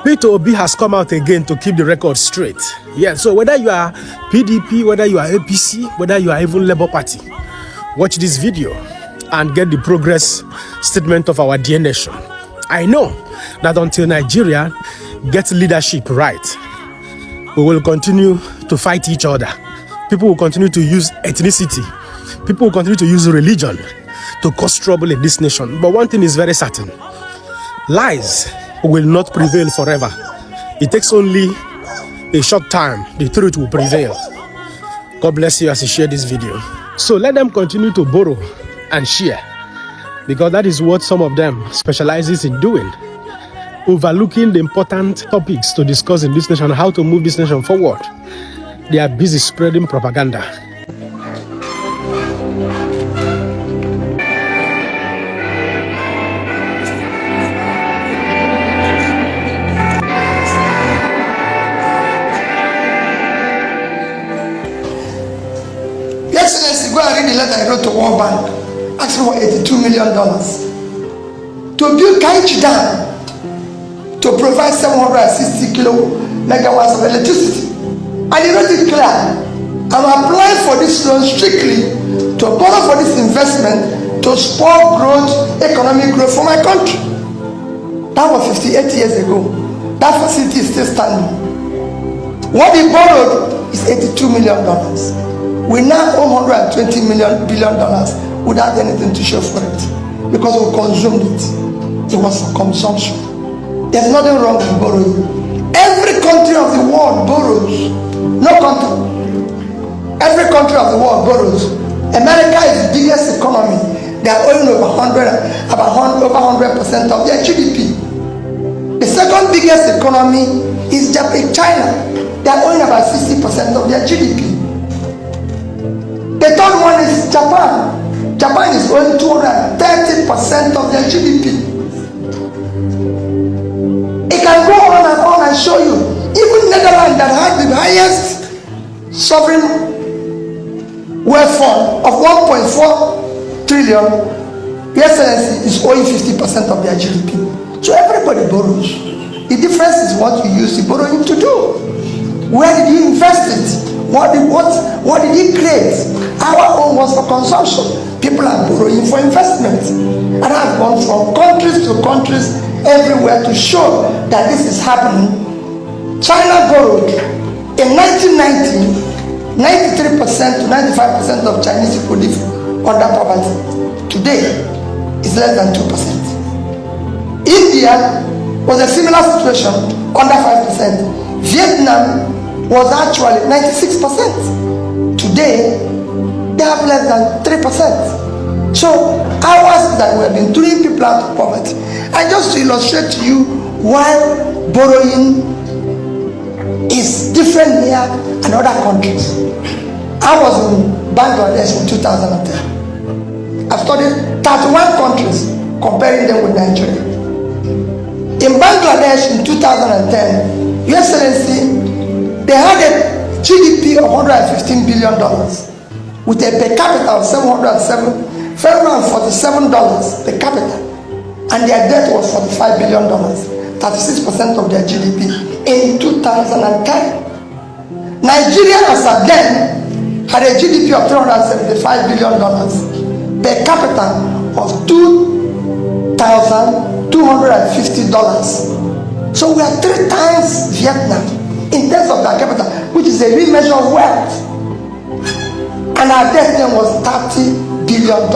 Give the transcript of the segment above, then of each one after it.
Peter Obi has come out again to keep the record straight. Yeah, so whether you are PDP, whether you are APC, whether you are even Labour Party, watch this video and get the progress statement of our dear nation. I know that until Nigeria gets leadership right, we will continue to fight each other. People will continue to use ethnicity. People will continue to use religion to cause trouble in this nation. But one thing is very certain. Lies will not prevail forever. It takes only a short time. The truth will prevail. God bless you as you share this video. So let them continue to borrow and share, because that is what some of them specializes in doing. Overlooking the important topics to discuss in this nation, how to move this nation forward. They are busy spreading propaganda. Excellency, go and read the letter I wrote to World Bank asking for $82 million to build Kaichi Dam to provide 760 megawatts of electricity. And he wrote it clear. I'm applying for this loan strictly to borrow for this investment to spur growth, economic growth for my country. That was 58 years ago. That facility is still standing. What he borrowed is $82 million. We now owe $120 billion without anything to show for it, because we consumed it. It was for consumption. There's nothing wrong with borrowing. Every country of the world borrows. No country. Every country of the world borrows. America is the biggest economy. They are owing over 100% of their GDP. The second biggest economy is China. They are owing about 60% of their GDP. The third one is Japan. Japan is owing 230% of their GDP. It can go on and show you. Even Netherlands, that had the highest sovereign wealth fund of 1.4 trillion, Your Excellency, is owing 50% of their GDP. So everybody borrows. The difference is what you use the borrowing to do. Where did you invest it? What did he create? Our own was for consumption. People are borrowing for investment. And I've gone from countries to countries everywhere to show that this is happening. China borrowed in 1990, 93% to 95% of Chinese people live under poverty. Today, it's less than 2%. India was a similar situation, under 5%. Vietnam was actually 96%. Today, they have less than 3%. So ours that we have been doing people out of poverty. And just to illustrate to you why borrowing is different here and other countries. I was in Bangladesh in 2010. I've studied 31 countries, comparing them with Nigeria. In Bangladesh in 2010, Your Excellency, they had a GDP of $115 billion with a per capita of $747 per capita, and their debt was $45 billion, 36% of their GDP in 2010. Nigeria as at then had a GDP of $375 billion, per capita of $2,250. So we are 3 times Vietnam in terms of per capita, which is a real measure of wealth. And our debt then was $30 billion,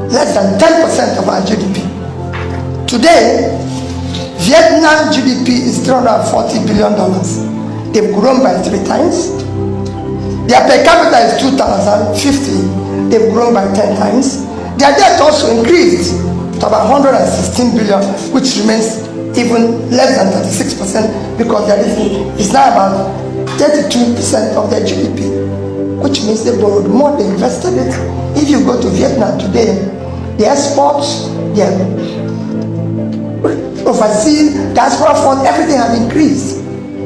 less than 10% of our GDP. Today, Vietnam GDP is $340 billion. They've grown by 3 times. Their per capita is $2,050. They've grown by 10 times. Their debt also increased to about $116 billion, which remains even less than 36%, because their debt is now about 32% of their GDP, which means they borrowed more, they invested it. If you go to Vietnam today, the exports, their overseas diaspora fund, everything has increased.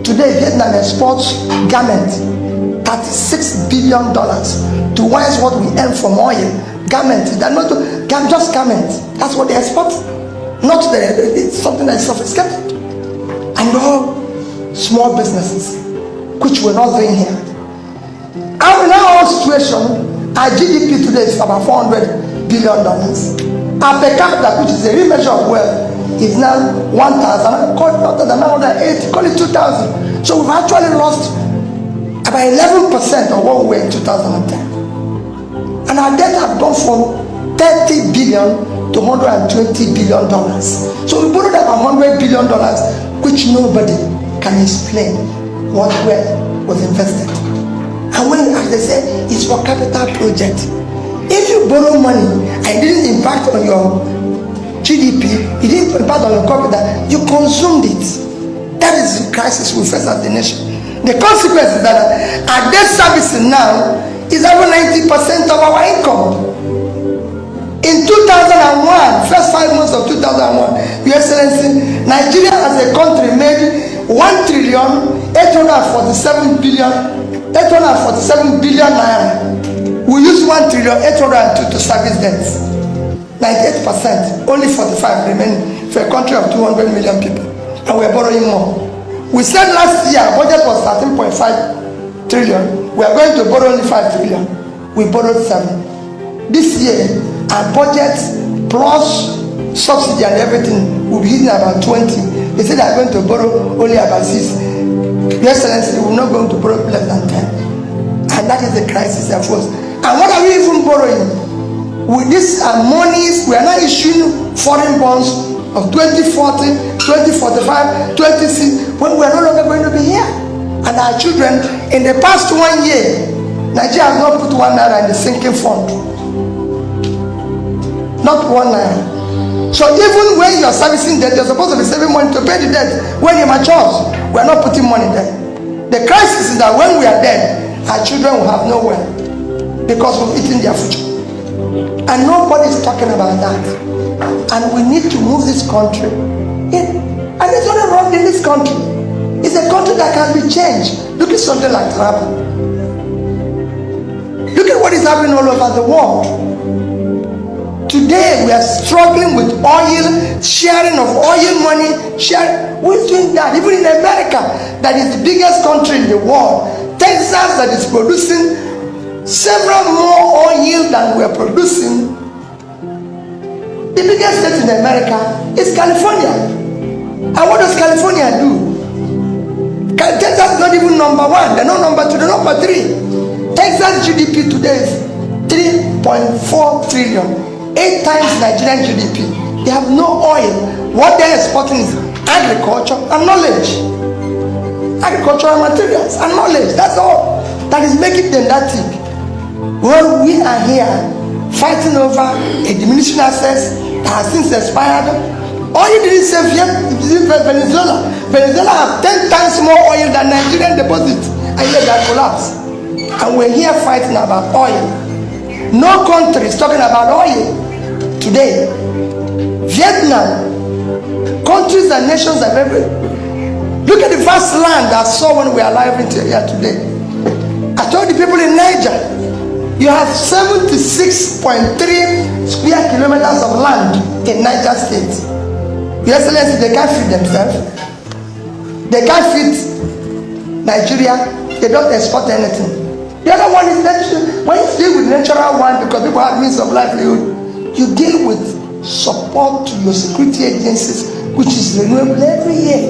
Today, Vietnam exports garments, $36 billion, to once what we earn from oil. Garments, they're not just garments. That's what they export. Not it's something that is sophisticated. no small businesses, which we're not doing here. And in our situation, our GDP today is about $400 billion. Our per capita, which is a real measure of wealth, is now 1,000, call it 2,000. So we've actually lost about 11% of what we were in 2010. And our debt has gone from $30 billion to $120 billion. So we borrowed about $100 billion, which nobody can explain what was invested. And when, as they say, it's for capital project. If you borrow money and it didn't impact on your GDP, it didn't impact on your capital, you consumed it. That is the crisis we face as a nation. The consequence is that our debt servicing now is over 90% of our income. In 2001, first 5 months of 2001, Your Excellency, Nigeria as a country made $1,847 billion naira. We use 1,802 to service debts. 98%, only 45 remaining for a country of 200 million people, and we're borrowing more. We said last year our budget was 13.5 trillion. We are going to borrow only 5 trillion. We borrowed 7. This year, our budget plus subsidy and everything will be hitting about 20. They said they are going to borrow only about 6. Your Excellency, we're not going to borrow less than 10. And that is the crisis of us. And what are we even borrowing? With these monies, we are now issuing foreign bonds of 2040, 2045, 2060, when we are no longer going to be here. And our children, in the past 1 year, Nigeria has not put 1 naira in the sinking fund. Not 1 naira. So even when you are servicing debt, you're supposed to be saving money to pay the debt. When it matures, we are not putting money there. The crisis is that when we are dead, our children will have nowhere because we've eaten their future. And nobody is talking about that. And we need to move this country in. And there's only wrong in this country. It's a country that can be changed. Look at something like Taraba. Look at what is happening all over the world. Today we are struggling with oil, sharing of oil money, Who is doing that? Even in America, that is the biggest country in the world, Texas, that is producing several more oil than we are producing. The biggest state in America is California. And what does California do? Texas is not even number 1. They're not number 2. They're number 3. Texas GDP today is 3.4 trillion. 8 times Nigerian GDP. They have no oil. What they're exporting is agriculture and knowledge. Agricultural materials and knowledge. That's all that is making them that thing. Well, we are here fighting over a diminishing access that has since expired. All you didn't say Venezuela. Venezuela has 10 times more oil than Nigerian deposits, and yet that collapse. And we're here fighting about oil. No country is talking about oil today. Vietnam, countries and nations have ever. Look at the vast land I saw when we are arriving here today. I told the people in Niger, you have 76.3 square kilometers of land in Niger State. Your Excellency, they can't feed themselves. They can't feed Nigeria. They don't export anything. The other one is natural. When you deal with natural one, because people have means of livelihood, you deal with support to your security agencies, which is renewable every year.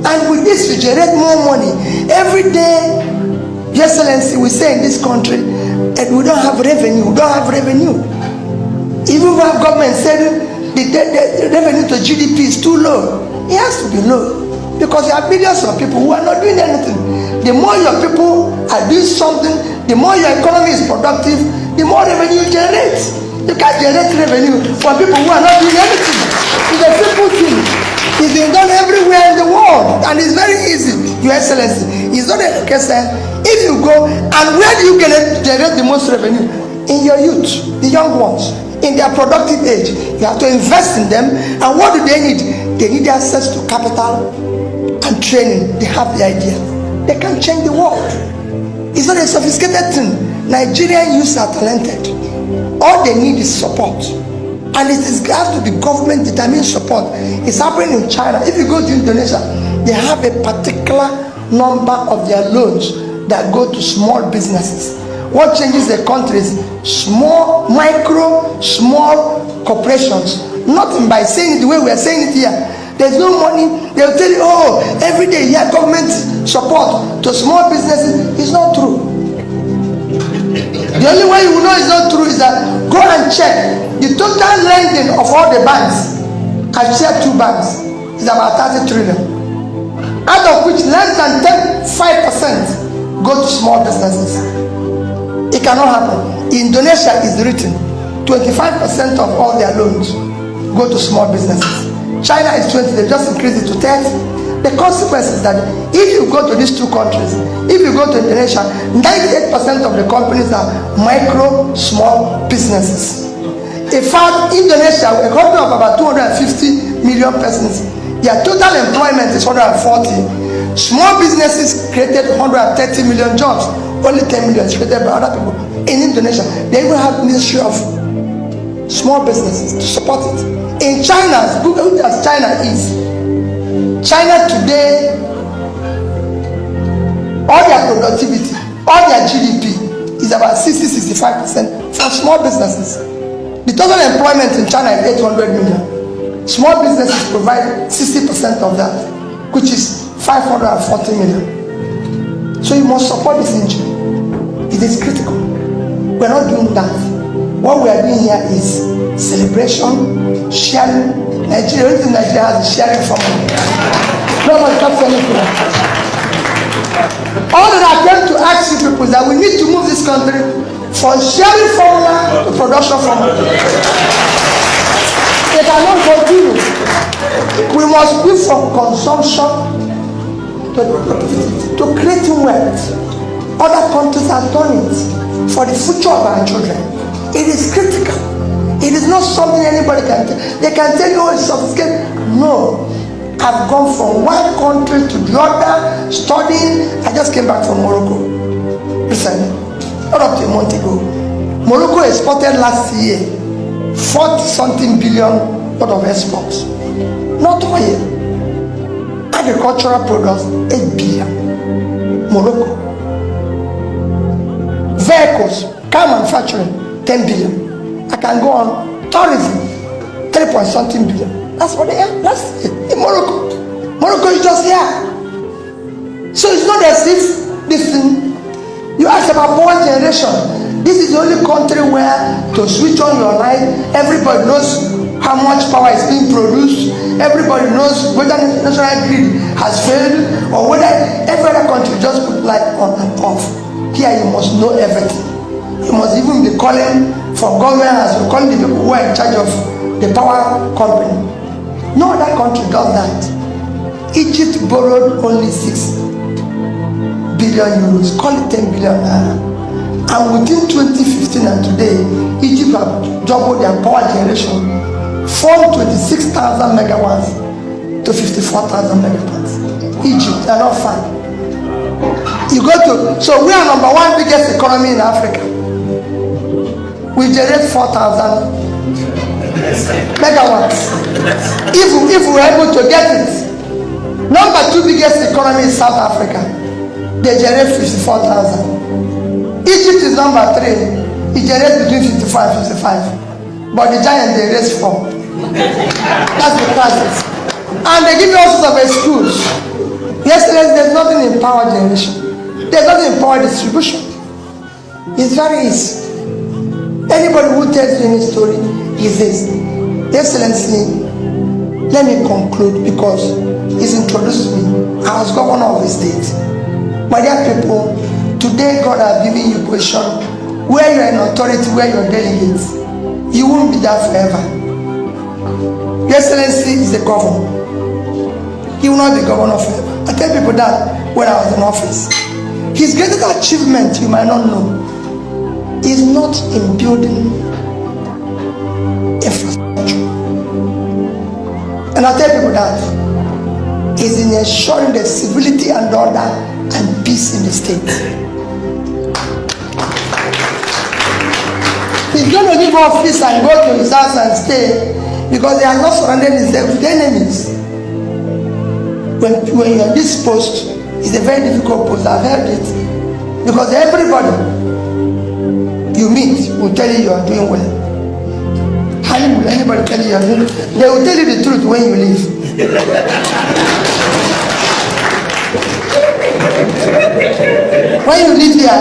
And with this, we generate more money. Every day, Your Excellency, we say in this country, and we don't have revenue. We don't have revenue. Even if our government said the revenue to GDP is too low, it has to be low. Because there are millions of people who are not doing anything. The more your people are doing something, the more your economy is productive, the more revenue you generate. You can't generate revenue for people who are not doing anything. It's a simple thing. It's been done everywhere in the world, and it's very easy, Your Excellency. It's not a case. If you go, and where do you generate the most revenue? In your youth, the young ones, in their productive age. You have to invest in them. And what do they need? They need access to capital and training. They have the idea. They can change the world. It's not a sophisticated thing. Nigerian youths are talented. All they need is support. And it has to be government determined support. It's happening in China. If you go to Indonesia, they have a particular number of their loans that go to small businesses. What changes the country is small corporations. Nothing by saying it the way we are saying it here. There's no money. They'll tell you, oh, every day here government support to small businesses. It's not true. The only way you will know it's not true is that go and check the total lending of all the banks. I've shared 2 banks. It's about 30 trillion. Out of which less than 5% go to small businesses. It cannot happen. In Indonesia is written 25% of all their loans go to small businesses. China is 20, they just increased it to 30. The consequence is that if you go to these 2 countries, if you go to Indonesia, 98% of the companies are small businesses. In fact, Indonesia, a country of about 250 million persons, their total employment is 140. Small businesses created 130 million jobs. Only 10 million is created by other people. In Indonesia, they even have Ministry of Small Businesses to support it. In China, look as China is. China today, all their productivity, all their GDP is about 60-65% from small businesses. The total employment in China is 800 million. Small businesses provide 60% of that, which is 540 million. So you must support this engine. It is critical. We're not doing that. What we are doing here is celebration, sharing. Nigeria has a sharing formula. Nobody comes anything. All that I came to ask you people is that we need to move this country from sharing formula to production formula. They cannot continue. We must move from consumption to creating wealth. Other countries have done it for the future of our children. It is critical. It is not something anybody can tell. They can tell you, oh, it's sophisticated. No. I've gone from one country to the other, studying. I just came back from Morocco recently, not up to a month ago. Morocco exported last year 40-something billion worth of exports. Not oil. Agricultural products, 8 billion. Morocco. Vehicles, car manufacturing, 10 billion. I can go on. Tourism, 3-point-something billion. That's what they are. That's it. In Morocco. Morocco is just here. So it's not as if this thing. You ask about power generation. This is the only country where to switch on your light, everybody knows how much power is being produced. Everybody knows whether the national grid has failed or whether every other country just put light on and off. Here you must know everything. You must even be calling for government as you're calling the people who are in charge of the power company. No other country does that. Egypt borrowed only 6 billion euros, call it 10 billion naira. And within 2015 and today, Egypt have doubled their power generation from 26,000 megawatts to 54,000 megawatts. Egypt, they're not far. You go to, so we are number 1 biggest economy in Africa. We generate 4,000 megawatts. If we are able to get it. Number 2 biggest economy is South Africa. They generate 54,000. Egypt is number 3. It generates between 55 and 55. But the giant, they raise 4. That's the crisis. And they give you all sorts of excuse. Yesterday, there's nothing in power generation. There's nothing in power distribution. It's very easy. Anybody who tells you any story is this. Excellency, let me conclude because he's introduced me. I was governor of the state. My dear people, today God has given you position where you are in authority, where you are delegates. You won't be there forever. Your Excellency is the governor. He will not be governor forever. I tell people that when I was in office. His greatest achievement, you might not know, is not in building infrastructure. And I tell people that is in ensuring the civility and order and peace in the state. He's going to give office and go to his house and stay because he has not surrounded himself with enemies. when you're at this post, it's a very difficult post. I've heard it. Because everybody you meet will tell you are doing well. How will anybody tell you are doing well? They will tell you the truth when you leave. When you leave here,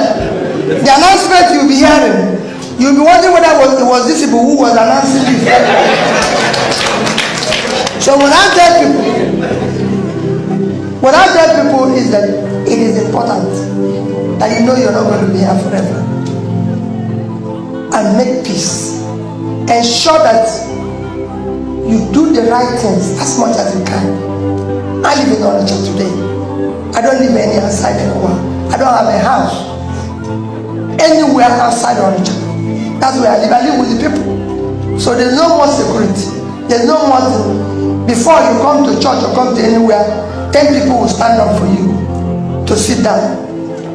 the announcement you'll be hearing, you'll be wondering whether it was these people who was announcing this. So what I tell people is that it is important that you know you're not going to be here forever. And make peace. Ensure that you do the right things as much as you can. I live in Onitsha today. I don't live any outside anywhere. I don't have a house anywhere outside Onitsha. That's where I live. I live with the people. So there's no more security. There's no more thing. Before you come to church or come to anywhere, 10 people will stand up for you to sit down.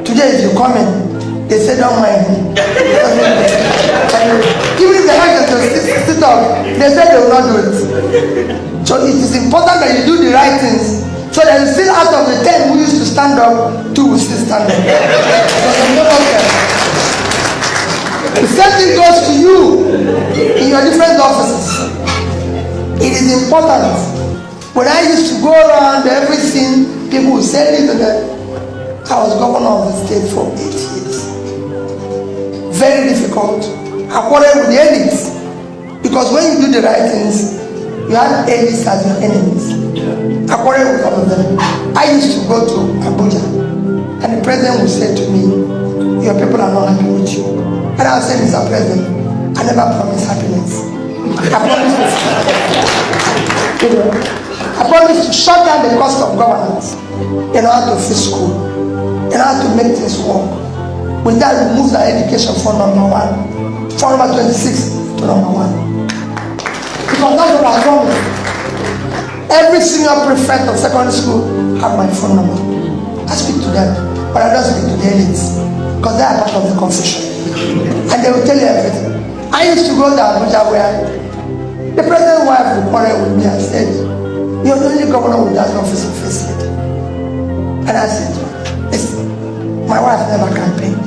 Today, if you come in, they say don't mind me. Even if they like to sit up, they say they will not do it. So it is important that you do the right things, so that you still out of the 10 who used to stand up, 2 will still stand up. The same thing goes to you in your different offices. It is important. When I used to go around everything, people would send me to them. I was governor of the state for 8 years. Very difficult. I quarreled with the elites. Because when you do the right things, you have elites as your enemies. I quarreled with all of them. I used to go to Abuja, and the president would say to me, your people are not happy with you. And I would say, Mr. President, I never promised happiness. I promised to shut down the cost of governance in order to fix school, in order to make things work. With that, we moved our education from number 1, from number 26 to number 1. Because that's what I promised. Every senior prefect of secondary school have my phone number. I speak to them, but I don't speak to the elites, because they are part of the confusion. And they will tell you everything. I used to go to Abuja where the president's wife would quarrel with me and said, you're the only governor with that office of first lady. And I said, listen, my wife never campaigned.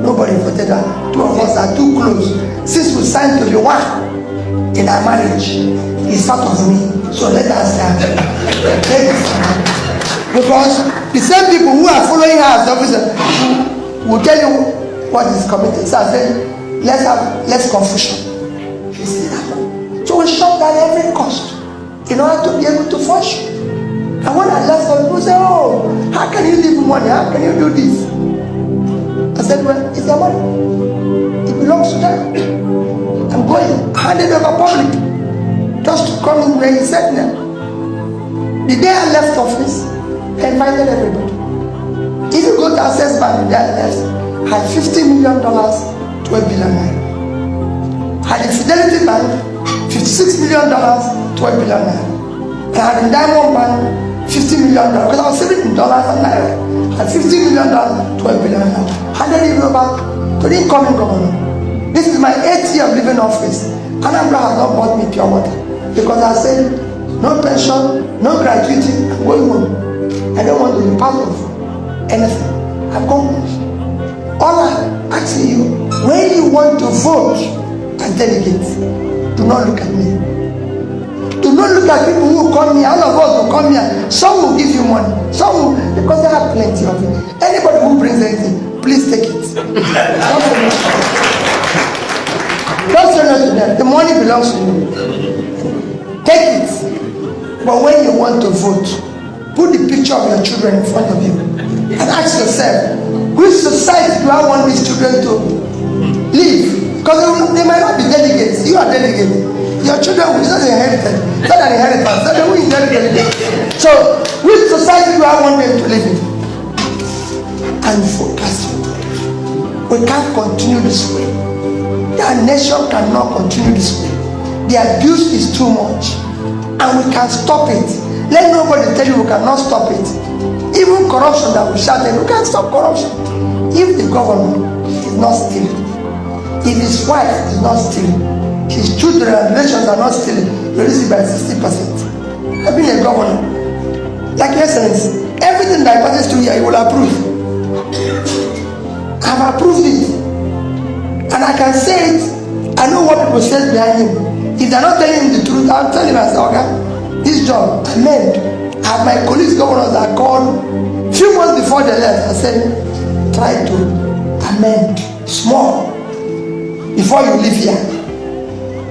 Nobody voted her. 2 of us are too close. Since we signed to be one in our marriage, it's part of me. So let us because the same people who are following her as officer will tell you what is committed. So I said, let's have less confusion. You see that? So we shut down every cost in order to be able to function. And when I left, some people say, oh, how can you leave money? How can you do this? I said, well, it's their money. It belongs to them. I'm going, hand it over public, just to come in where he said now. The day I left office, I invited everybody. If you go to Access Bank, the day I left, I had $50 million to $1 billion. I had the Fidelity Bank, $56 million to $12 billion. I had in Diamond Bank, $50 million, because I was saving in dollars and naira. I had $50 million to $12 billion. Handed it over to the incoming governor. This is my 8th year of living office. Anambra has not bought me pure water, because I said, no pension, no gratuity, I'm going home. I don't want to be part of anything. I'm going home. All I'm asking you, when you want to vote as delegates, do not look at me. Do not look at people who come here. All of us will come here. Some will give you money. Some will, because they have plenty of it. Anybody who brings anything, please take it. Don't say no to them. The money belongs to you. Take it. But when you want to vote, put the picture of your children in front of you and ask yourself, which society do I want these children to live? Because they might not be delegates. You are delegates. Your children will not inherit. It's not an inheritance. They will inherit it. So, which society do I want them to live in? And focus your life. We can't continue this way. Our nation cannot continue this way. The abuse is too much. And we can stop it. Let nobody tell you we cannot stop it. Even corruption that we shout at, we can't stop corruption. If the governor is not stealing, if his wife is not stealing, his children and relations are not stealing, reduce it by 60%. I've been a governor. Like Your Excellency, everything that passes through here, you will approve. I've approved it. And I can say it. I know what people say behind him. If they're not telling him the truth, I'll tell him as okay, this job, I meant. I have my colleagues, governors that called few months before they left. I said, try to amend small before you leave here.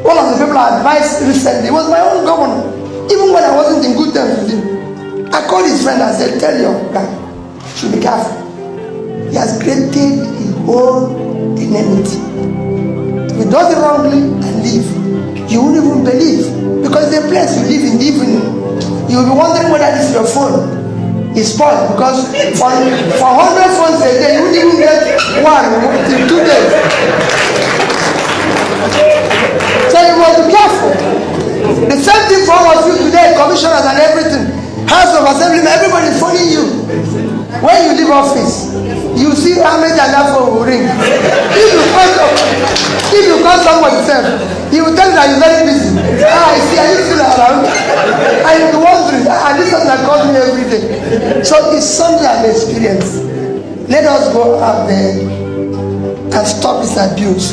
One of the people I advised recently was my own governor. Even when I wasn't in good terms with him, I called his friend and said, tell your guy, should be careful. He has created a whole enmity. If he does it wrongly and leave, you won't even believe. Because the place you live in the evening, you'll be wondering whether this is your phone is spoiled. Because for 100 phones a day, you won't even get one till 2 days. So you must be careful. The same thing for all of you today, commissioners and everything. House of Assembly, everybody is following you. When you leave office, you see Ahmed and that phone will ring. If you call someone yourself, he will tell you that you're very busy. I see, are you still around? And you'll be wondering, this person that calls me every day. So it's something I've experienced. Let us go out there and stop this abuse.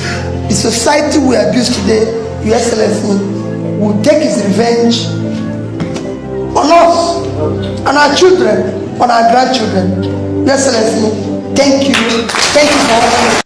The society we abuse today, Your Excellency, will take its revenge on us, on our children, on our grandchildren. Your Excellency, thank you. Thank you for all.